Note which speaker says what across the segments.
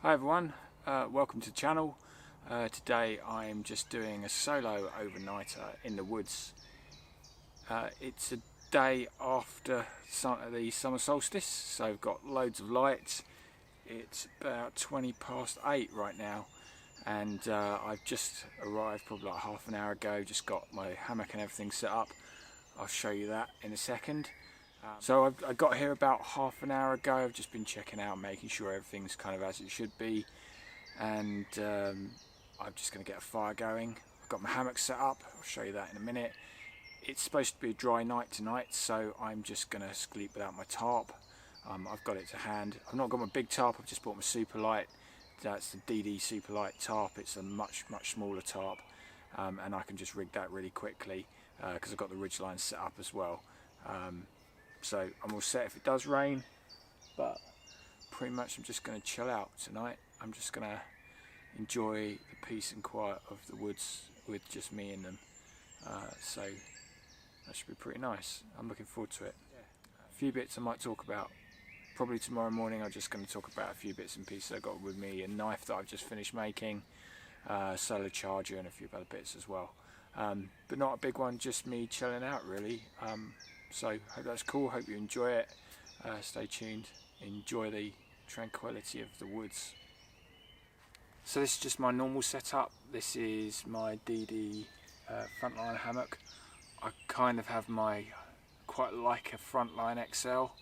Speaker 1: Hi everyone, welcome to the channel. Today I'm just doing a solo overnighter in the woods. It's a day after the summer solstice, so I've got loads of lights. It's about 20 past 8 right now, and I've just arrived probably like half an hour ago, just got my hammock and everything set up. I'll show you that in a second. So I got here about half an hour ago. I've just been checking out, making sure everything's kind of as it should be, and I'm just going to get a fire going. I've got my hammock set up, I'll show you that in a minute. It's supposed to be a dry night tonight, so I'm just going to sleep without my tarp. I've got it to hand. I've not got my big tarp, I've just bought my super light. That's the DD super light tarp. It's a much smaller tarp, and I can just rig that really quickly because I've got the ridgeline set up as well. So I'm all set if it does rain, but pretty much I'm just going to chill out tonight. I'm just going to enjoy the peace and quiet of the woods with just me in them. So that should be pretty nice. I'm looking forward to it. A few bits I might talk about. Probably tomorrow morning I'm just going to talk about a few bits and pieces I got with me. A knife that I've just finished making, solar charger and a few other bits as well. But not a big one, just me chilling out really. So hope that's cool, hope you enjoy it. Stay tuned, enjoy the tranquility of the woods. So this is just my normal setup. This is my DD frontline hammock. I kind of have quite like a frontline XL.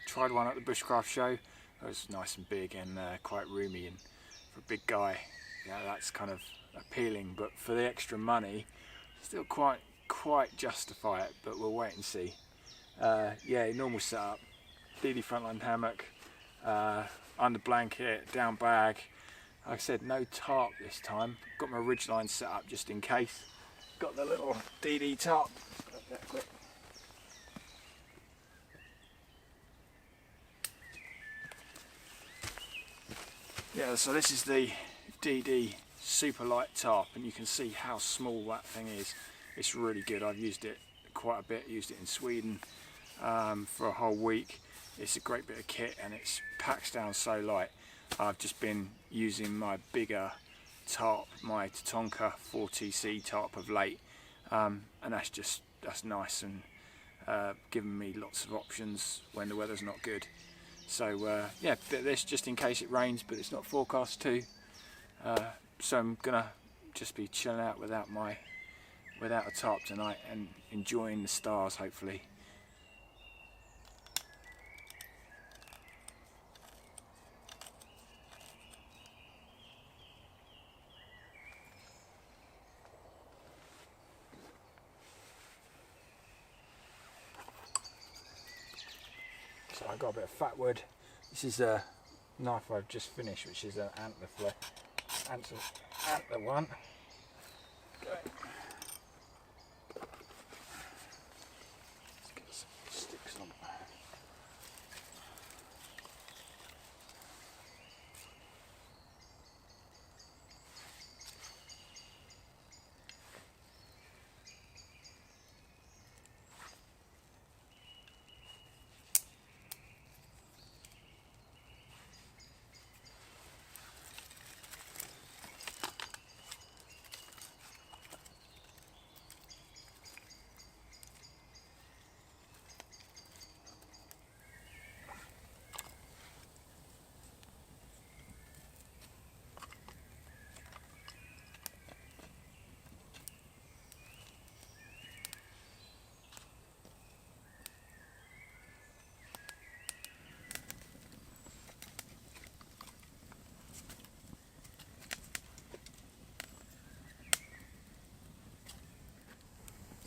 Speaker 1: Tried one at the bushcraft show. It was nice and big and quite roomy, and for a big guy, yeah, that's kind of appealing, but for the extra money, still quite justify it, but we'll wait and see. Yeah, normal setup, DD frontline hammock, under blanket, down bag. Like I said, no tarp this time. Got my ridgeline set up just in case. Got the little DD tarp. Yeah, so this is the DD super light tarp, and you can see how small that thing is. It's really good. I've used it quite a bit, used it in Sweden for a whole week. It's a great bit of kit and it packs down so light. I've just been using my bigger tarp, my Tatonka 4TC tarp of late, and that's nice and giving me lots of options when the weather's not good. So yeah, a bit of this just in case it rains, but it's not forecast to. So I'm gonna just be chilling out without a tarp tonight and enjoying the stars hopefully. So I got a bit of fat wood. This is a knife I've just finished, which is an antler one. Okay. Let's get some sticks on.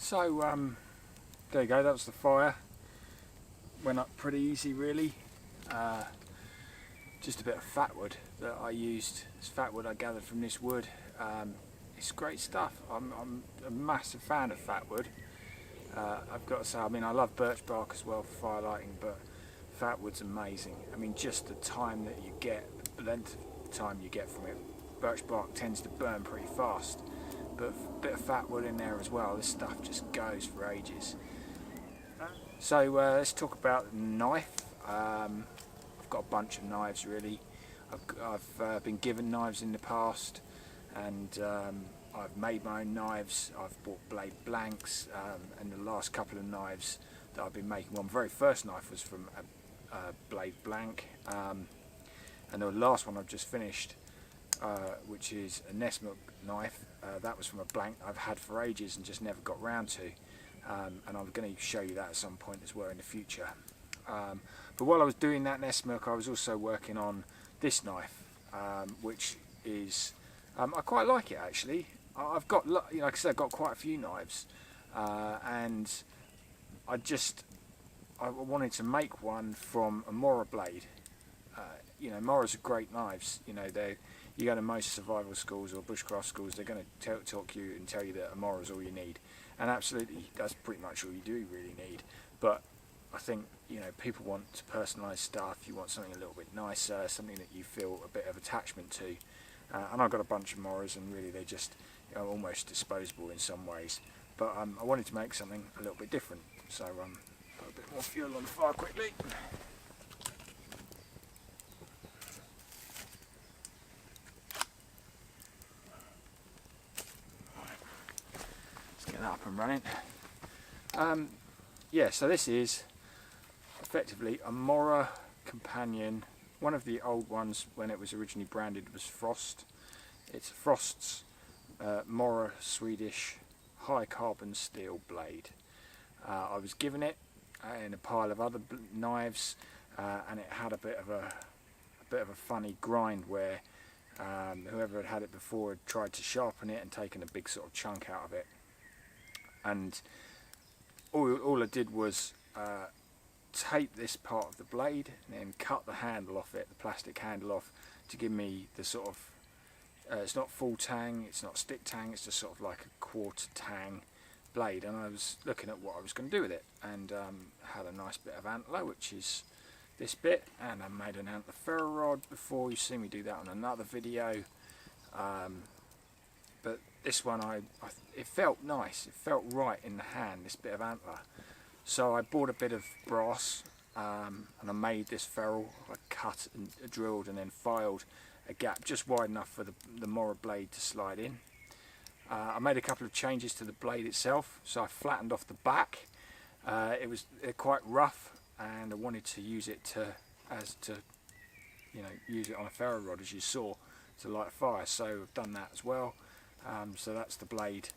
Speaker 1: So there you go, that was the fire. Went up pretty easy really. Just a bit of fat wood that I used. It's fat wood I gathered from this wood. It's great stuff. I'm a massive fan of fat wood. I've got to say, I mean, I love birch bark as well for fire lighting, but fat wood's amazing. I mean, just the time that you get, the length of time you get from it. Birch bark tends to burn pretty fast, but a bit of fat wood in there as well. This stuff just goes for ages. So let's talk about the knife. I've got a bunch of knives really. I've been given knives in the past, and I've made my own knives. I've bought blade blanks, and the last couple of knives that I've been making, well, my very first knife was from a blade blank, and the last one I've just finished, which is a Nesmuk knife, that was from a blank I've had for ages and just never got round to, and I'm going to show you that at some point as well in the future. But while I was doing that Nesmuk, I was also working on this knife, which is, I quite like it actually. I've got, like I said, I've got quite a few knives, and I wanted to make one from a Mora blade. You know, Moras are great knives. You know, you go to most survival schools or bushcraft schools, they're going to talk you and tell you that a Mora is all you need, and absolutely, that's pretty much all you do really need. But I think, you know, people want to personalise stuff. You want something a little bit nicer, something that you feel a bit of attachment to. And I've got a bunch of Moras, and really they're just, you know, almost disposable in some ways. But I wanted to make something a little bit different, so put a bit more fuel on the fire quickly. Let's get that up and running. Yeah, so this is effectively a Mora Companion. One of the old ones, when it was originally branded, was Frost. It's Frost's Mora Swedish high carbon steel blade. I was given it in a pile of other knives, and it had a bit of a funny grind where whoever had had it before had tried to sharpen it and taken a big sort of chunk out of it. And all I did was tape this part of the blade and then cut the handle off it, the plastic handle off, to give me the sort of, it's not full tang, it's not stick tang, it's just sort of like a quarter tang blade. And I was looking at what I was going to do with it, and had a nice bit of antler, which is this bit, and I made an antler ferro rod before. You've seen me do that on another video, but this one, it felt nice, it felt right in the hand, this bit of antler. So I bought a bit of brass, and I made this ferrule. I cut and drilled and then filed a gap just wide enough for the Mora blade to slide in. I made a couple of changes to the blade itself, so I flattened off the back. It was quite rough, and I wanted to use it use it on a ferro rod, as you saw, to light a fire. So I've done that as well. So that's the blade.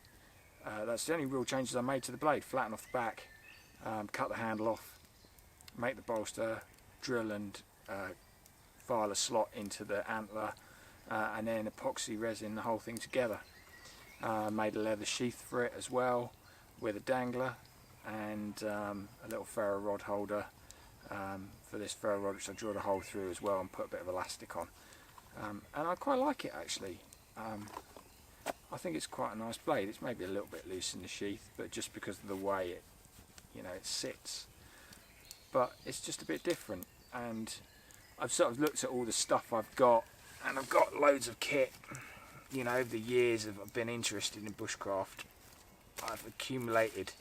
Speaker 1: That's the only real changes I made to the blade. Flatten off the back. Cut the handle off, make the bolster, drill and file a slot into the antler, and then epoxy resin the whole thing together. Made a leather sheath for it as well, with a dangler and a little ferro rod holder for this ferro rod, which I drilled a hole through as well and put a bit of elastic on. And I quite like it actually. I think it's quite a nice blade. It's maybe a little bit loose in the sheath, but just because of the way it sits, but it's just a bit different. And I've sort of looked at all the stuff I've got, and I've got loads of kit. You know, over the years I've been interested in bushcraft, I've accumulated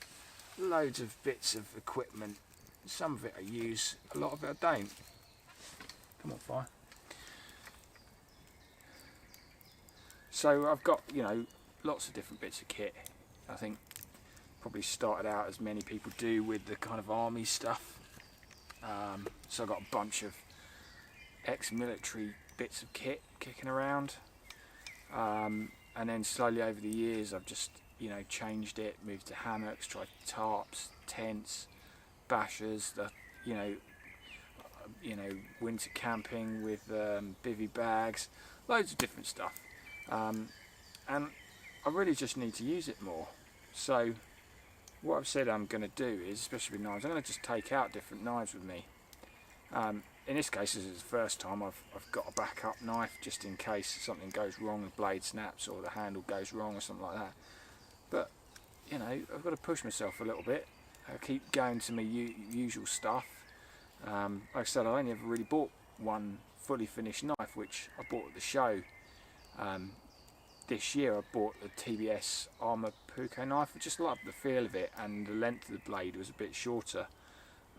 Speaker 1: loads of bits of equipment. Some of it I use, a lot of it I don't. Come on, fire. So I've got, you know, lots of different bits of kit. I think probably started out, as many people do, with the kind of army stuff. So I've got a bunch of ex-military bits of kit kicking around, and then slowly over the years I've just, you know, changed it, moved to hammocks, tried tarps, tents, bashers, winter camping with bivvy bags, loads of different stuff, and I really just need to use it more. So what I've said I'm going to do is, especially with knives, I'm going to just take out different knives with me. In this case, this is the first time I've got a backup knife, just in case something goes wrong, the blade snaps or the handle goes wrong or something like that. But, you know, I've got to push myself a little bit. I keep going to my usual stuff. Like I said, I only ever really bought one fully finished knife, which I bought at the show. This year I bought the TBS Armour Powercore knife. I just loved the feel of it, and the length of the blade was a bit shorter.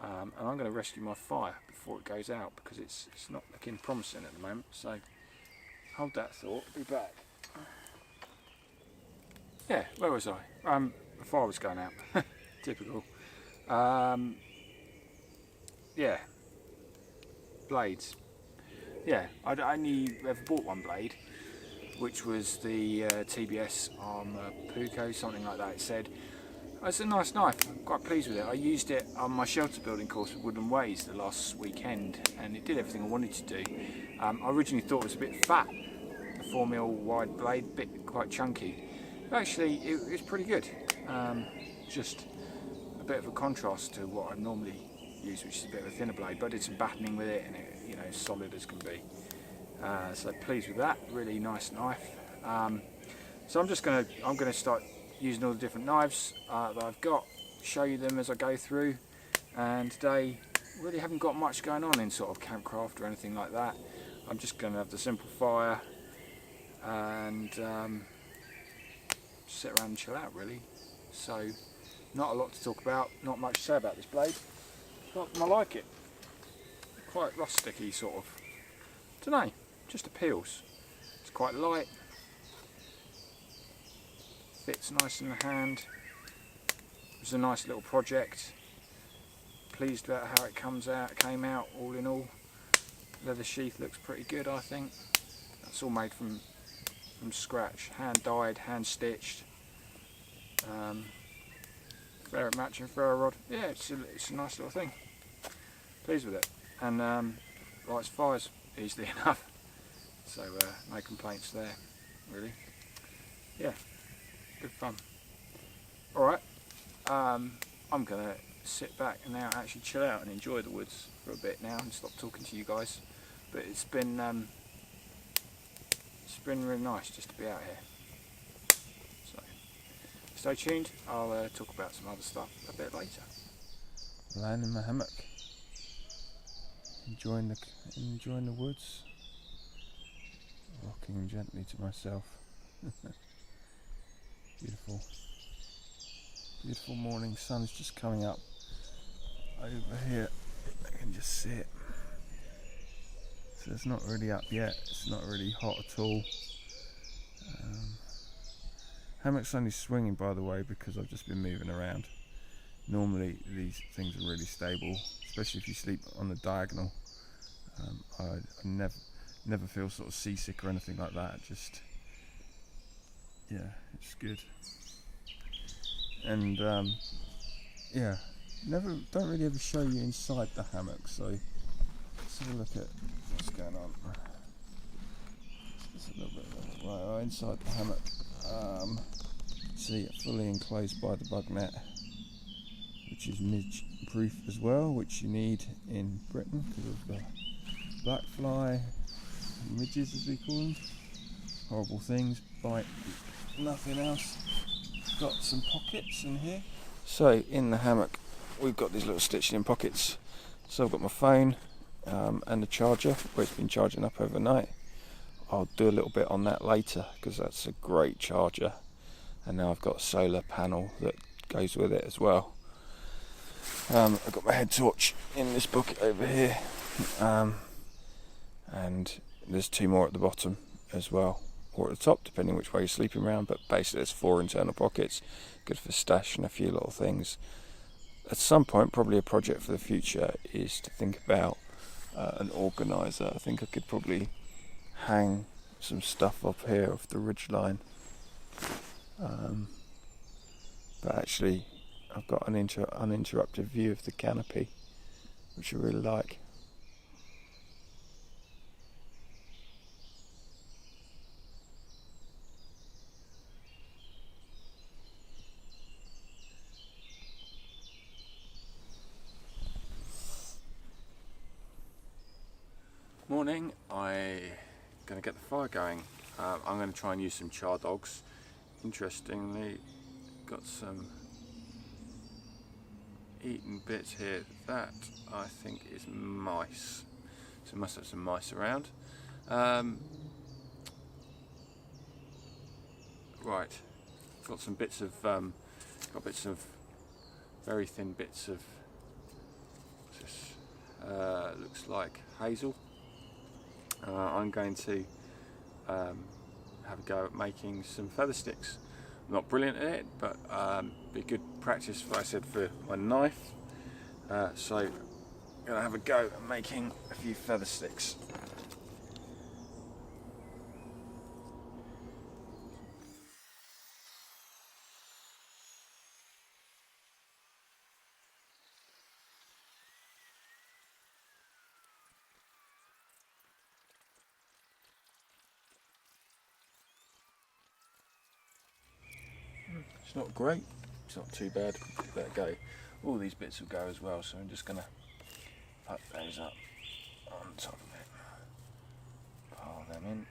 Speaker 1: and I'm going to rescue my fire before it goes out because it's not looking promising at the moment. So hold that thought, be back. Yeah, where was I? The fire was going out. Typical. Yeah, blades. Yeah, I'd only ever bought one blade, which was the TBS Puko, something like that it said. It's a nice knife, I'm quite pleased with it. I used it on my shelter building course with Woodland Ways the last weekend, and it did everything I wanted to do. I originally thought it was a bit fat, the 4mm wide blade, quite chunky. But actually, it was pretty good. Just a bit of a contrast to what I normally use, which is a bit of a thinner blade, but I did some battening with it, and it, you know, solid as can be. So pleased with that, really nice knife. So I'm gonna start using all the different knives that I've got, show you them as I go through. And today, really haven't got much going on in sort of campcraft or anything like that. I'm just gonna have the simple fire and sit around and chill out really. So not a lot to talk about, not much to say about this blade, but I like it. Quite rusticy sort of, don't know, just appeals. It's quite light, fits nice in the hand. It was a nice little project. Pleased about how it came out all in all. Leather sheath looks pretty good, I think. That's all made from scratch, hand dyed, hand stitched. Matching ferro rod. Yeah, it's a nice little thing. Pleased with it, and lights fires easily enough. So no complaints there, really. Yeah, good fun. All right, I'm gonna sit back and now actually chill out and enjoy the woods for a bit now and stop talking to you guys. But it's been really nice just to be out here. So stay tuned. I'll talk about some other stuff a bit later. Lying in my hammock, enjoying the woods, rocking gently to myself. Beautiful morning. Sun's just coming up over here. I can just see it. So it's not really up yet. It's not really hot at all. Hammock's only swinging, by the way, because I've just been moving around. Normally these things are really stable, especially if you sleep on the diagonal. I never feel sort of seasick or anything like that. Just, yeah, it's good. And yeah, don't really ever show you inside the hammock. So let's have a look at what's going on. Just a little bit right inside the hammock. See, fully enclosed by the bug net, which is midge proof as well, which you need in Britain because of the black fly, midges as we call them. Horrible things, bite nothing else. Got some pockets in here. So in the hammock we've got these little stitched in pockets. So I've got my phone and the charger where it's been charging up overnight. I'll do a little bit on that later because that's a great charger. And now I've got a solar panel that goes with it as well. I've got my head torch in this bucket over here, and there's 2 more at the bottom as well, or at the top depending which way you're sleeping around, but basically there's 4 internal pockets, good for stashing a few little things. At some point, probably a project for the future is to think about an organiser. I think I could probably hang some stuff up here off the ridgeline. But actually I've got an uninterrupted view of the canopy, which I really like. Morning, I'm going to get the fire going. I'm going to try and use some char dogs. Interestingly, got some eaten bits here. That I think is mice. So must have some mice around. Right, got some bits of very thin bits of looks like hazel. I'm going to have a go at making some feather sticks. I'm not brilliant at it, but be good practice, like I said, for my knife. So I'm going to have a go at making a few feather sticks. It's not great, it's not too bad, let it go. All these bits will go as well, so I'm just going to put those up on top of it. Pile them in.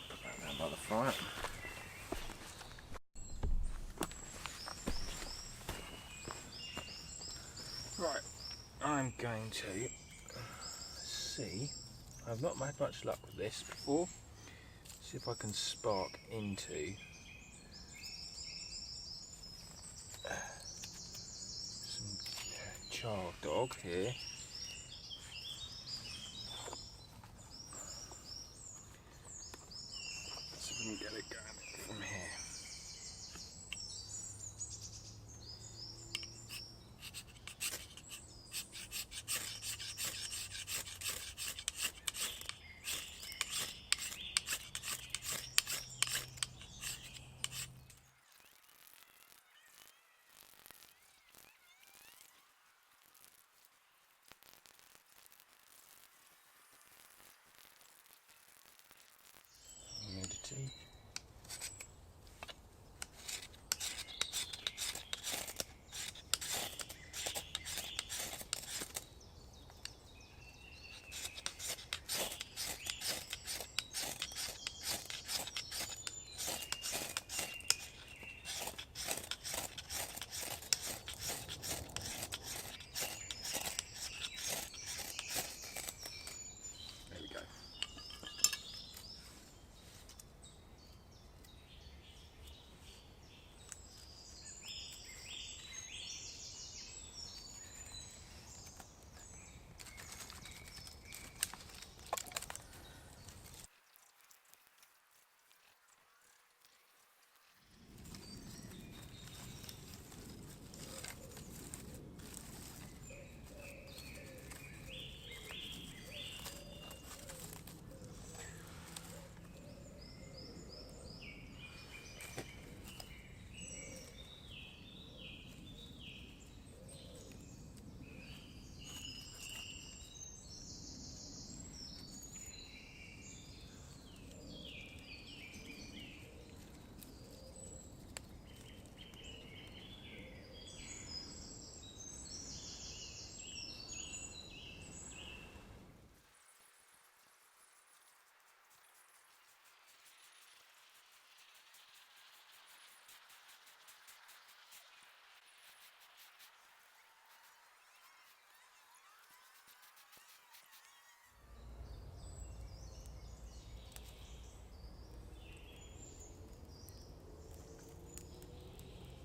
Speaker 1: Put that down by the fire. Right, I'm going to see, I've not had much luck with this before, see if I can spark into some char dog here. See if we can get it going from here. Humidity. There we go.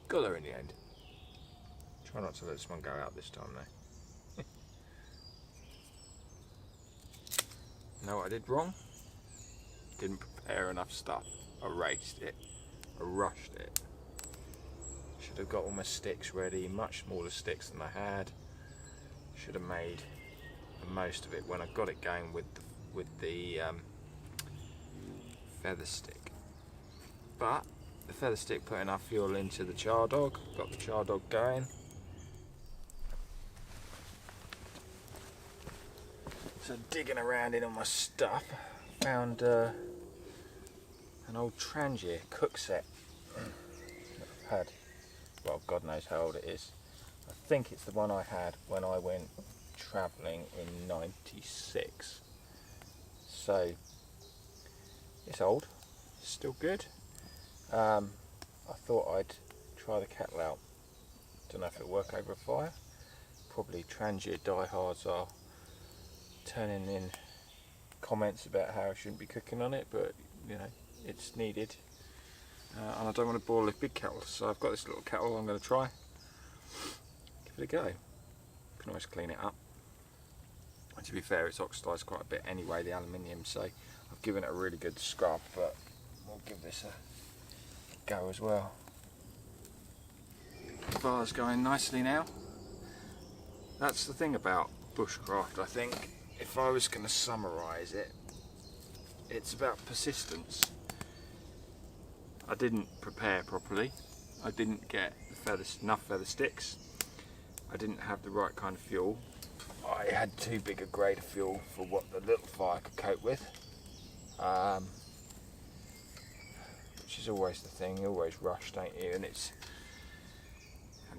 Speaker 1: Got there in the end. Try not to let this one go out this time though. Know what I did wrong? Didn't prepare enough stuff. I raced it. I rushed it. Should have got all my sticks ready, much smaller sticks than I had. Should have made the most of it when I got it going with the feather stick. But the feather stick put enough fuel into the char dog, got the char dog going. So digging around in all my stuff, found an old Trangier cook set that I've had, well, God knows how old it is. I think it's the one I had when I went travelling in '96. So it's old, it's still good. I thought I'd try the kettle out. Don't know if it'll work over a fire. Probably Trangier diehards are turning in comments about how I shouldn't be cooking on it, but you know, it's needed. And I don't want to boil a big kettle, so I've got this little kettle I'm going to try. Give it a go. You can always clean it up. And to be fair, it's oxidised quite a bit anyway, the aluminium, so I've given it a really good scrub, but we'll give this a go as well. The fire's going nicely now. That's the thing about bushcraft, I think. If I was going to summarise it, it's about persistence. I didn't prepare properly. I didn't get enough feather sticks. I didn't have the right kind of fuel. I had too big a grade of fuel for what the little fire could cope with. Which is always the thing, you always rush, don't you? And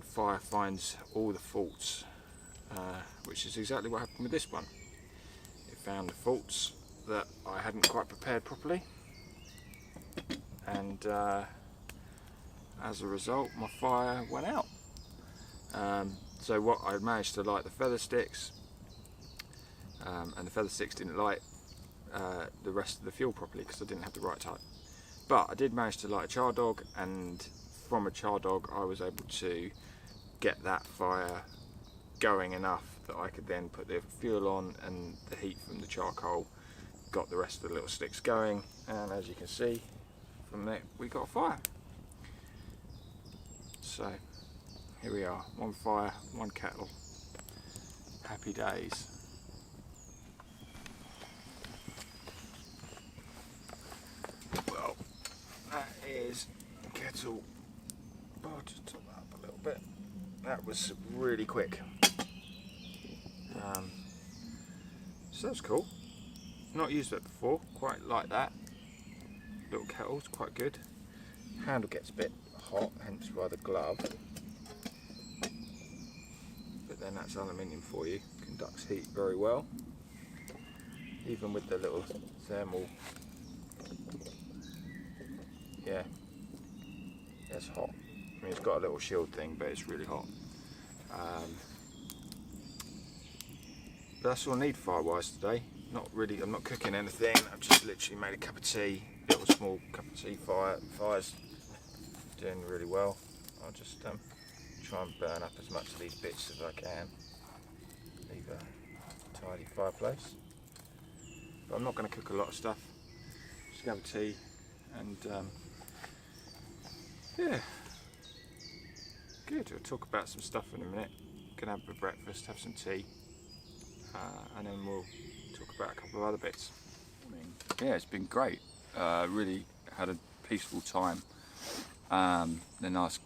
Speaker 1: fire finds all the faults, which is exactly what happened with this one. It found the faults that I hadn't quite prepared properly, and as a result my fire went out. So what I managed to light the feather sticks, and the feather sticks didn't light the rest of the fuel properly because I didn't have the right type. But I did manage to light a char dog, and from a char dog I was able to get that fire going enough that I could then put the fuel on, and the heat from the charcoal got the rest of the little sticks going, and as you can see from there we got a fire. So here we are, one fire, one kettle, happy days. Well, that is kettle. Oh, just top that up a little bit. That was really quick. So that's cool. Not used it before, quite like that. Little kettle's quite good. Handle gets a bit hot, hence why the glove. But then that's aluminium for you, conducts heat very well. Even with the little thermal, yeah, it's hot. I mean, it's got a little shield thing, but it's really hot. But that's all I need fire-wise today. Not really, I'm not cooking anything. I've just literally made a cup of tea, little small cup of tea. Fire's doing really well. I'll just try and burn up as much of these bits as I can. Leave a tidy fireplace. But I'm not going to cook a lot of stuff. Just have a tea and yeah. Good, we'll talk about some stuff in a minute. Gonna have a breakfast, have some tea, and then we'll talk about a couple of other bits. Yeah, it's been great. Really had a peaceful time. The last,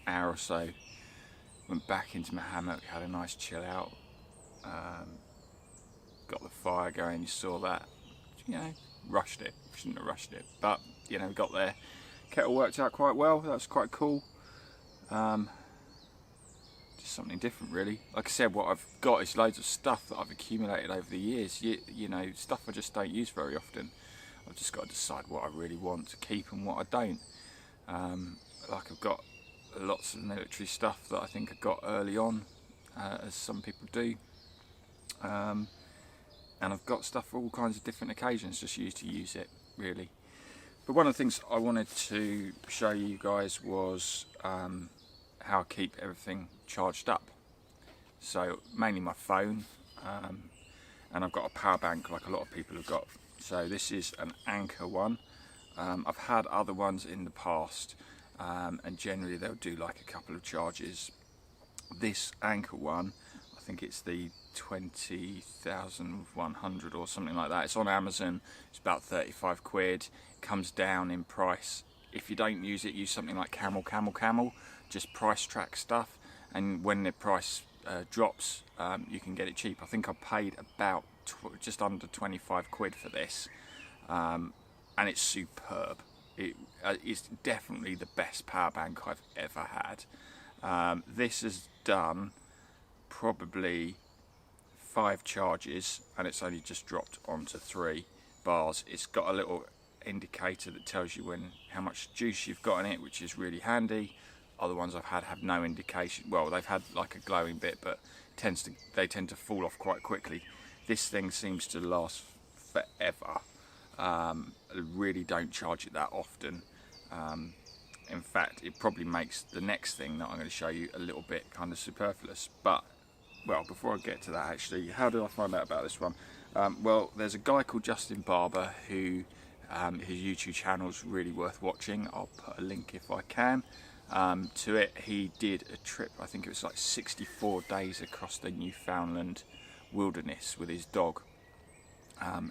Speaker 1: hour or so, went back into my hammock, had a nice chill out. Got the fire going, you saw that. Rushed it. Shouldn't have rushed it, but we got there. Kettle worked out quite well. That was quite cool. Just something different, really. Like I said, what I've got is loads of stuff that I've accumulated over the years. Stuff I just don't use very often. I've just got to decide what I really want to keep and what I don't. Like I've got lots of military stuff that I think I got early on, as some people do. And I've got stuff for all kinds of different occasions, just used to use it, really. But one of the things I wanted to show you guys was how I keep everything charged up. So mainly my phone, and I've got a power bank like a lot of people have got. So this is an Anker one. I've had other ones in the past, and generally they'll do like a couple of charges. This Anker one, I think it's the 20,100 or something like that. It's on Amazon. It's about 35 quid. It comes down in price. If you don't use it, use something like Camel. Just price track stuff, and when the price drops, you can get it cheap. I think I paid about just under 25 quid for this, and it's superb. It is definitely the best power bank I've ever had. This has done probably 5 charges, and it's only just dropped onto 3 bars. It's got a little indicator that tells you how much juice you've got in it, which is really handy. Other ones I've had have no indication. Well, they've had like a glowing bit, but they tend to fall off quite quickly. This thing seems to last forever. I really don't charge it that often. In fact, it probably makes the next thing that I'm going to show you a little bit kind of superfluous. But, well, before I get to that, actually, how did I find out about this one? Well, there's a guy called Justin Barber who his YouTube channel is really worth watching. I'll put a link if I can to it. He did a trip, I think it was like 64 days across the Newfoundland wilderness with his dog.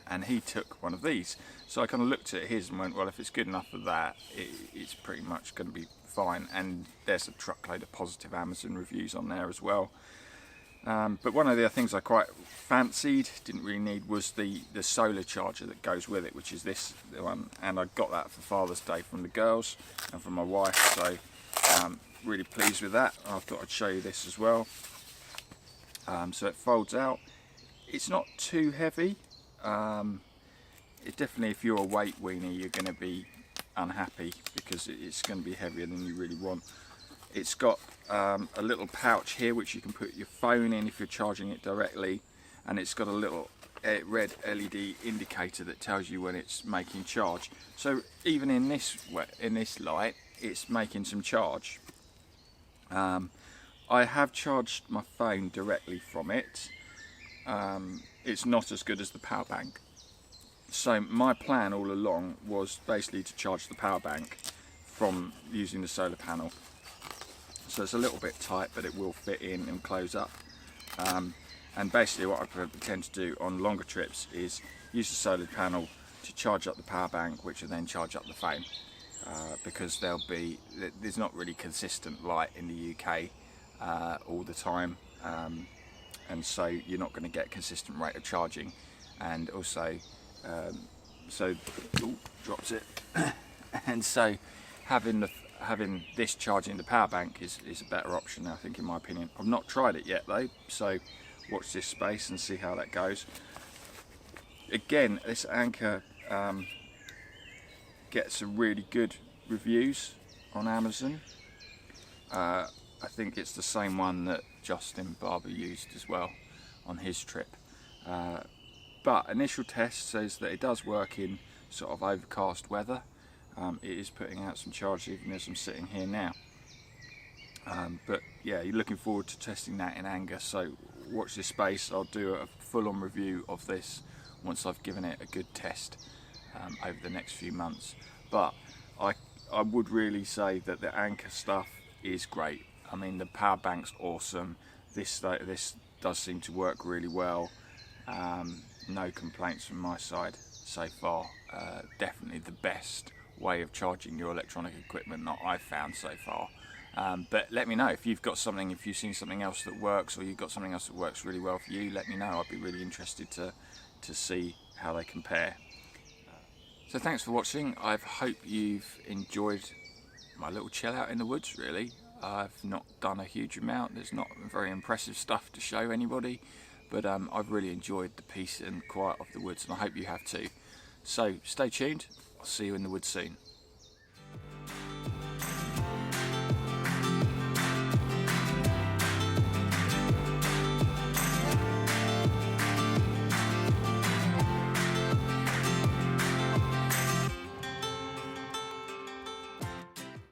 Speaker 1: And he took one of these, so I kind of looked at his and went, well, if it's good enough for that, it's pretty much going to be fine. And there's a truckload of positive Amazon reviews on there as well. But one of the things I quite fancied, didn't really need, was the solar charger that goes with it, which is this one. And I got that for Father's Day from the girls and from my wife, so really pleased with that. I thought I'd show you this as well. So it folds out. It's not too heavy. It definitely, if you're a weight weenie, you're going to be unhappy because it's going to be heavier than you really want. It's got a little pouch here which you can put your phone in if you're charging it directly, and it's got a little red LED indicator that tells you when it's making charge. So even in this light, it's making some charge. I have charged my phone directly from it. It's not as good as the power bank. So my plan all along was basically to charge the power bank from using the solar panel. So it's a little bit tight, but it will fit in and close up. And basically what I tend to do on longer trips is use the solar panel to charge up the power bank, which will then charge up the phone. Because there's not really consistent light in the UK all the time. And so you're not going to get a consistent rate of charging, and also drops it and so having this charging the power bank is a better option, I think, in my opinion. I've not tried it yet though, so watch this space and see how that goes. Again, this Anker gets some really good reviews on Amazon. I think it's the same one that Justin Barber used as well on his trip. But initial test says that it does work in sort of overcast weather. It is putting out some charge even as I'm sitting here now. But yeah, you're looking forward to testing that in Anker, so watch this space. I'll do a full-on review of this once I've given it a good test over the next few months. But I would really say that the Anker stuff is great. I mean, the power bank's awesome. This does seem to work really well. No complaints from my side so far. Definitely the best way of charging your electronic equipment that I've found so far. But let me know if you've got something, if you've seen something else that works, or you've got something else that works really well for you. Let me know. I'd be really interested to see how they compare. So thanks for watching. I hope you've enjoyed my little chill out in the woods, really. I've not done a huge amount. There's not very impressive stuff to show anybody, but I've really enjoyed the peace and quiet of the woods, and I hope you have too. So stay tuned. I'll see you in the woods soon.